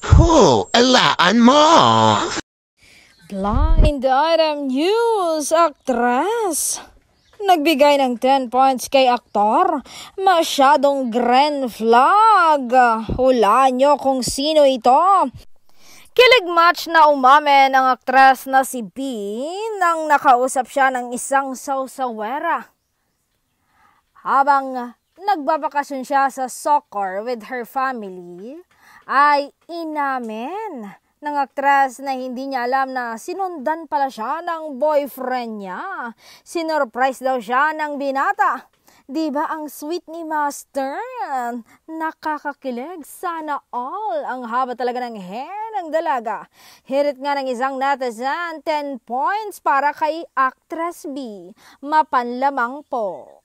Alaan mo! Blind item news, aktres. Nagbigay ng 10 points kay aktor. Masyadong green flag. Hulaan nyo kung sino ito. Kilig match na umamin ang aktres na si B nang nakausap siya ng isang sawsawera. Habang nagbabakasyon siya sa Soccer with her family, ay inamin ng aktres na hindi niya alam na sinundan pala siya ng boyfriend niya. Sinurprise daw siya ng binata. Diba ang sweet ni Master? Nakakakilig. Sana all. Ang haba talaga ng hair ng dalaga. Hirit nga ng isang netizen, 10 points para kay Actress B. Mapanlamang po.